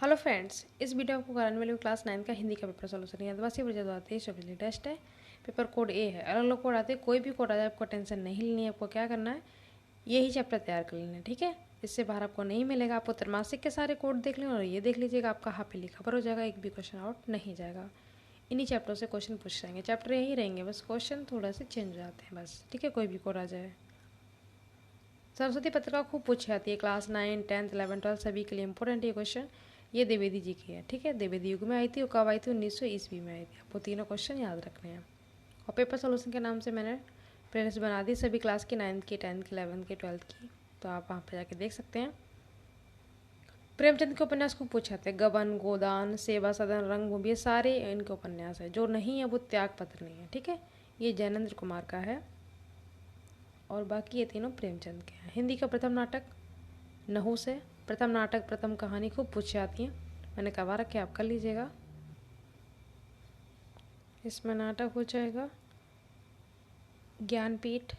Hello friends, इस video को कराने वाले क्लास 9 का हिंदी का पेपर सोल्यूशन है। आदिवासी बजे आते हैं शब्द टेस्ट है। पेपर कोड ए है। अलग अलग कोड आते हैं, कोई भी कोड आ जाए आपको टेंशन नहीं लेनी है। आपको क्या करना है, यही चैप्टर तैयार कर लेना है, ठीक है। इससे बाहर आपको नहीं मिलेगा। आपको त्रैमासिक के सारे कोड देख लें और ये देख लीजिएगा, आपका हाफिली खबर हो जाएगा, एक भी क्वेश्चन आउट नहीं जाएगा। इन्हीं चैप्टरों से क्वेश्चन पूछ जाएंगे, चैप्टर यही रहेंगे, बस क्वेश्चन थोड़ा से चेंज हो जाते हैं बस, ठीक है। कोई भी कोड आ जाए। सरस्वती पत्रिका खूब पूछी जाती है, क्लास 9, 10, 11, 12 सभी के लिए इंपॉर्टेंट ये क्वेश्चन। ये द्विवेदी जी की है, ठीक है। द्विवेदी युग में आई थी, वो कब आई थी? 1900 ईस्वी में आई थी। आपको तीनों क्वेश्चन याद रखने हैं। और पेपर सोल्यूशन के नाम से मैंने प्लेलिस्ट बना दी सभी क्लास की, 9th की, 10th की, 11th की, 12th की, तो आप वहाँ पर जाके देख सकते हैं। प्रेमचंद के उपन्यास को पूछे जाते हैं, गबन, गोदान, सेवा सदन, रंगभूमि, ये सारे इनके उपन्यास है। जो नहीं है वो त्याग पत्र नहीं है, ठीक है। ये जैनेन्द्र कुमार का है और बाकी ये तीनों प्रेमचंद के हैं। हिंदी का प्रथम नाटक नहू से, प्रथम नाटक प्रथम कहानी खूब पूछी जाती हैं, मैंने करवा रखे, आप कर लीजिएगा। इसमें नाटक हो जाएगा ज्ञानपीठ,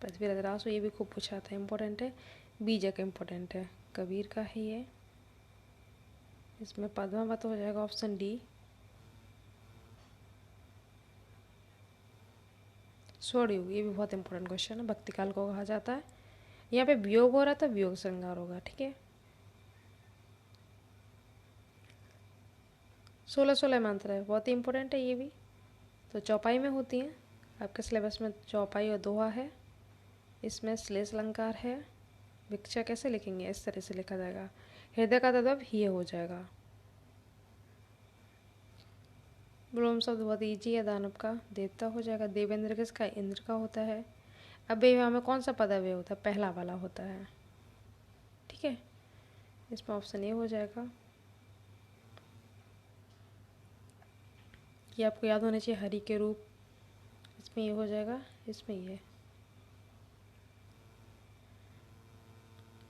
पृथ्वीराज रासो, ये भी खूब पूछा जाता है, इंपॉर्टेंट है। बीजक इंपॉर्टेंट है, कबीर का है ये। इसमें पद्मावत हो जाएगा ऑप्शन डी। स्वरयुग, ये भी बहुत इंपॉर्टेंट क्वेश्चन है, भक्ति काल को कहा जाता है। यहाँ पे वियोग हो रहा था, वियोग श्रृंगार होगा, ठीक है। 16 मंत्र है, बहुत ही इंपॉर्टेंट है ये भी। तो चौपाई में होती हैं आपके सिलेबस में, चौपाई और दोहा है। इसमें श्लेष अलंकार है। भिक्षा कैसे लिखेंगे, इस तरह से लिखा जाएगा। हृदय का तद्भव ये हो जाएगा। ब्लोम शब्द बहुत ईजी है, दानव का देवता हो जाएगा। देवेंद्र किसका, इंद्र का होता है। अब विवाह में कौन सा पदव्य होता है, पहला वाला होता है, ठीक है। इसमें ऑप्शन ए हो जाएगा। ये आपको याद होना चाहिए, हरि के रूप, इसमें ये हो जाएगा, इसमें ये।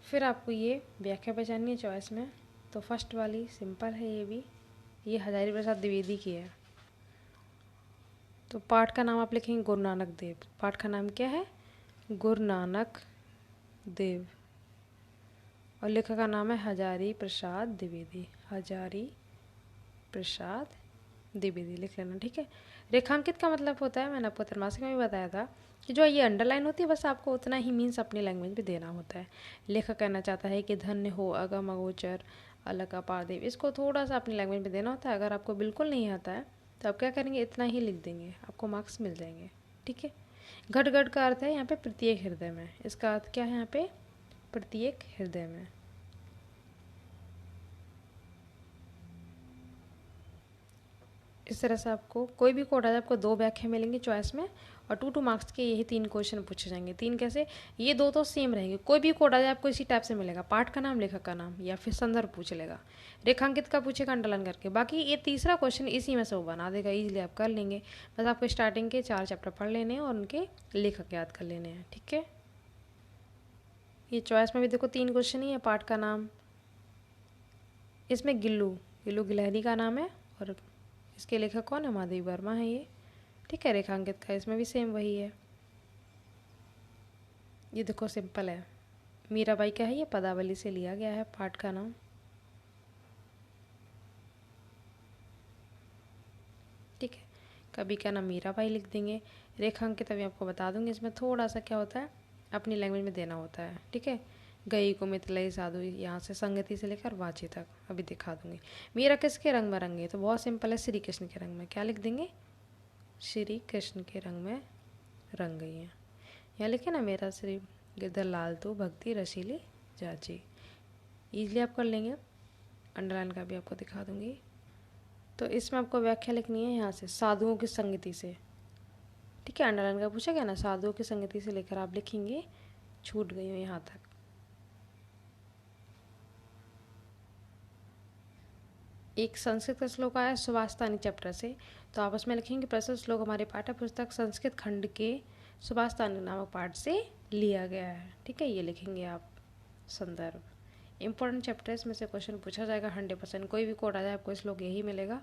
फिर आपको ये व्याख्या पहचाननी है चॉइस में, तो फर्स्ट वाली सिंपल है ये भी, ये हजारी प्रसाद द्विवेदी की है। तो पाठ का नाम आप लिखेंगे गुरु नानक देव। पाठ का नाम क्या है, गुरु नानक देव। और लेखक का नाम है हजारी प्रसाद द्विवेदी। हजारी प्रसाद द्विवेदी लिख लेना, ठीक है। रेखांकित का मतलब होता है, मैंने आपको त्रैमासिक में भी बताया था, कि जो ये अंडरलाइन होती है बस आपको उतना ही मीन्स अपनी लैंग्वेज में देना होता है। लेखक कहना चाहता है कि धन्य हो अगम अगोचर अलग अपार देव, इसको थोड़ा सा अपनी लैंग्वेज में देना होता है। अगर आपको बिल्कुल नहीं आता है तो आप क्या करेंगे, इतना ही लिख देंगे, आपको मार्क्स मिल जाएंगे, ठीक है। घट घट का अर्थ है यहाँ पे प्रत्येक हृदय में, इसका अर्थ क्या है यहाँ पे, प्रत्येक हृदय में। इस तरह से आपको कोई भी कोड आ जाए, आपको 2 व्याख्या मिलेंगी चॉइस में, और 2 मार्क्स के यही 3 क्वेश्चन पूछे जाएंगे। 3 कैसे, ये 2 तो सेम रहेंगे। कोई भी कोड आ जाए आपको इसी टाइप से मिलेगा, पाठ का नाम, लेखक का नाम, या फिर संदर्भ पूछ लेगा। रेखांकित का पूछेगा अंडरलाइन करके, बाकी ये तीसरा क्वेश्चन इसी में से वो बना देगा, इजीली आप कर लेंगे। बस आपको स्टार्टिंग के 4 चैप्टर पढ़ लेने हैं और उनके लेखक याद कर लेने हैं, ठीक है। ये चॉइस में भी देखो 3 क्वेश्चन ही है। पाठ का नाम, इसमें गिल्लू, गिल्लू गिलहरी का नाम है, और इसके लेखक कौन है, महादेवी वर्मा है ये, ठीक है। रेखांकित का इसमें भी सेम वही है। ये देखो सिंपल है, मीराबाई का है, ये पदावली से लिया गया है पाठ का नाम, ठीक है। कभी क्या नाम मीराबाई लिख देंगे। रेखांकित अभी आपको बता दूंगी, इसमें थोड़ा सा क्या होता है, अपनी लैंग्वेज में देना होता है, ठीक है। गई को मितलई साधु, यहाँ से संगति से लेकर वाची तक अभी दिखा दूंगी। मीरा किसके रंग में रंगे, तो बहुत सिंपल है, श्री कृष्ण के रंग में। क्या लिख देंगे, श्री कृष्ण के रंग में रंग गई हैं। यहाँ लिखे ना, मेरा श्री गिरधर लाल तो भक्ति रसीली जाची, ईजिली आप कर लेंगे। अंडरलाइन का भी आपको दिखा दूंगी। तो इसमें आपको व्याख्या लिखनी है यहाँ से, साधुओं की संगति से, ठीक है। अंडरलाइन का पूछा गया ना, साधुओं की संगति से लेकर आप लिखेंगे, छूट गई हो यहाँ तक। एक संस्कृत का श्लोक आया सुभाषतानी चैप्टर से, तो आप उसमें लिखेंगे प्रस्तुत श्लोक हमारे पाठ्य पुस्तक संस्कृत खंड के सुभाषतानी नामक पाठ से लिया गया है, ठीक है। ये लिखेंगे आप संदर्भ। इंपॉर्टेंट चैप्टर है, इसमें से क्वेश्चन पूछा जाएगा 100%। कोई भी कोड आ जाए आपको श्लोक यही मिलेगा,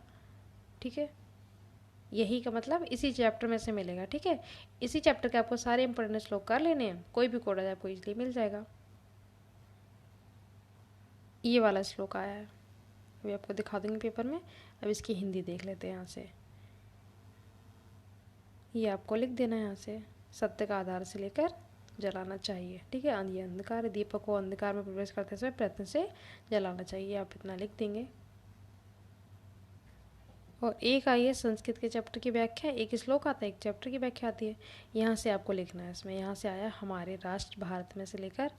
ठीक है। यही का मतलब इसी चैप्टर में से मिलेगा, ठीक है। इसी चैप्टर के आपको सारे इंपॉर्टेंट श्लोक कर लेने हैं, कोई भी कोड आ जाए आपको इजीली मिल जाएगा। ये वाला श्लोक आया है, अभी आपको दिखा दूँगी पेपर में। अब इसकी हिंदी देख लेते हैं यहाँ से। ये आपको लिख देना है यहाँ से, सत्य का आधार से लेकर जलाना चाहिए। ठीक है, ये अंधकार, दीपक को अंधकार में प्रवेश करते समय प्रयत्न से जलाना चाहिए, आप इतना लिख देंगे। और एक आई है संस्कृत के चैप्टर की व्याख्या, एक श्लोक आता है, एक चैप्टर की व्याख्या आती है। यहाँ से आपको लिखना है इसमें। यहाँ से आया हमारे राष्ट्र भारत में से लेकर,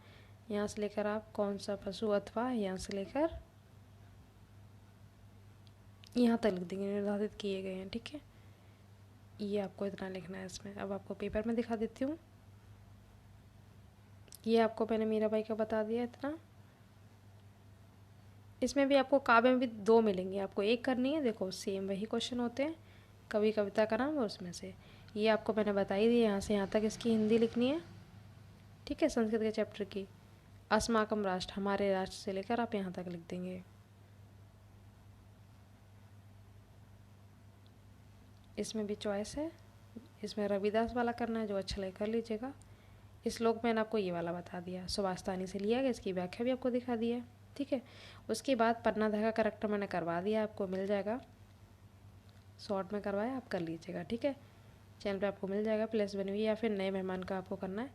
यहाँ से लेकर आप कौन सा पशु अथवा, यहाँ से लेकर यहाँ तक लिख देंगे, निर्धारित किए गए हैं। ठीक है, ये आपको इतना लिखना है इसमें। अब आपको पेपर में दिखा देती हूँ। ये आपको मैंने मीरा बाई का बता दिया इतना। इसमें भी आपको काव्य में भी 2 मिलेंगे, आपको एक करनी है। देखो सेम वही क्वेश्चन होते हैं, कवि कविता का नाम और उसमें से। ये आपको मैंने बताई दी, यहाँ से यहाँ तक इसकी हिंदी लिखनी है। ठीक है, संस्कृत के चैप्टर की अस्माकम राष्ट्र, हमारे राष्ट्र से लेकर आप यहाँ तक लिख देंगे। इसमें भी चॉइस है, इसमें रविदास वाला करना है, जो अच्छा लगे कर लीजिएगा। इस श्लोक मैंने आपको ये वाला बता दिया, सुभाषतानी से लिया गया, इसकी व्याख्या भी आपको दिखा दी है। ठीक है, उसके बाद पन्ना धागा करेक्टर मैंने करवा दिया, आपको मिल जाएगा, शॉर्ट में करवाया, आप कर लीजिएगा। ठीक है, चैनल पे आपको मिल जाएगा प्लेस बनी हुई, या फिर नए मेहमान का आपको करना है,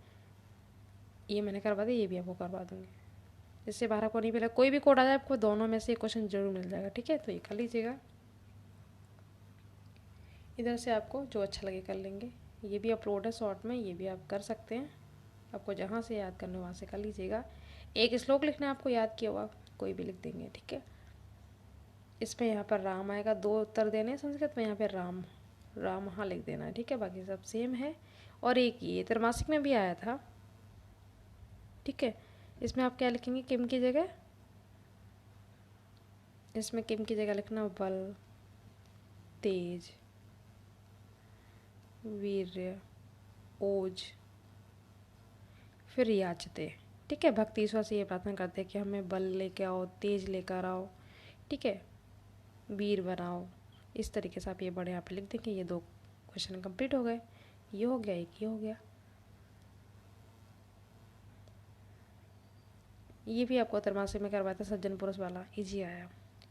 ये मैंने करवा दिया, ये भी आपको करवा दूँगी। इससे बाहर आपको नहीं मिला, कोई भी कोड आ जाए आपको दोनों में से क्वेश्चन जरूर मिल जाएगा। ठीक है, तो ये कर लीजिएगा। इधर से आपको जो अच्छा लगे कर लेंगे। ये भी अपलोड है शॉर्ट में, ये भी आप कर सकते हैं, आपको जहाँ से याद करना वहाँ से कर लीजिएगा। एक श्लोक लिखना है आपको, याद किया हुआ कोई भी लिख देंगे। ठीक है, इसमें यहाँ पर राम आएगा, 2 उत्तर देने हैं संस्कृत में, यहाँ पर राम राम हाँ लिख देना है। ठीक है, बाकी सब सेम है। और एक ये त्रैमासिक में भी आया था। ठीक है, इसमें आप क्या लिखेंगे, किम की जगह, इसमें किम की जगह लिखना बल, तेज, वीर्य, ओज, फिर याचते। ठीक है, भक्ति ईश्वर से ये प्रार्थना करते हैं कि हमें बल लेके आओ, तेज लेकर आओ, ठीक है, वीर बनाओ। इस तरीके से आप ये बड़े यहाँ पे लिख देंगे। ये 2 क्वेश्चन कंप्लीट हो गए, ये हो गया, एक ये हो गया। ये भी आपको त्रैमासिक में करवाया था, सज्जन पुरुष वाला, इजी आया।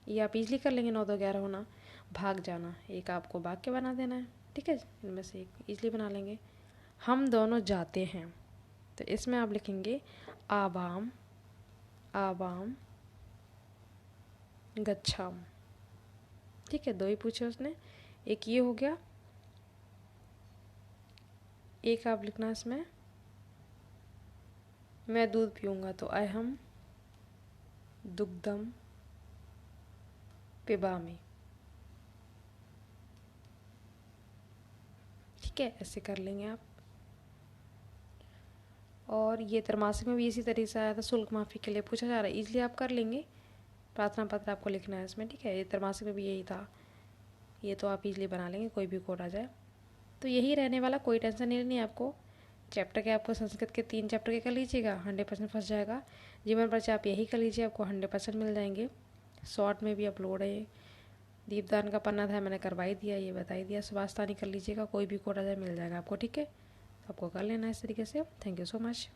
ये आप इजली कर लेंगे। 9 2 11 होना, भाग जाना, एक आपको वाक्य बना देना है। ठीक है, इनमें से एक इजली बना लेंगे। हम दोनों जाते हैं, तो इसमें आप लिखेंगे आवाम आवाम गच्छाम। ठीक है, 2 ही पूछे उसने, एक ये हो गया। एक आप लिखना इसमें मैं दूध पीऊँगा, तो अहम दुग्धम पिबामी। ठीक है, ऐसे कर लेंगे आप। और ये त्रैमासिक में भी इसी तरीके से आया था, शुल्क माफ़ी के लिए पूछा जा रहा है, इजली आप कर लेंगे। प्रार्थना पत्र आपको लिखना है इसमें। ठीक है, ये त्रैमासिक में भी यही था, ये तो आप इजली बना लेंगे, कोई भी कोड आ जाए। तो यही रहने वाला, कोई टेंशन नहीं लेनी आपको। चैप्टर के आपको संस्कृत के 3 चैप्टर के कर लीजिएगा, 100% फंस जाएगा। जीवन परिचय आप यही कर लीजिए, आपको 100% मिल जाएंगे। शॉर्ट में भी अपलोड है। दीपदान का पन्ना था, मैंने करवाई दिया, ये बताई दिया। सुभाषतानी कर लीजिएगा, कोई भी कोड आ जाए मिल जाएगा आपको। ठीक है, तो आपको कर लेना है इस तरीके से। Thank you so much.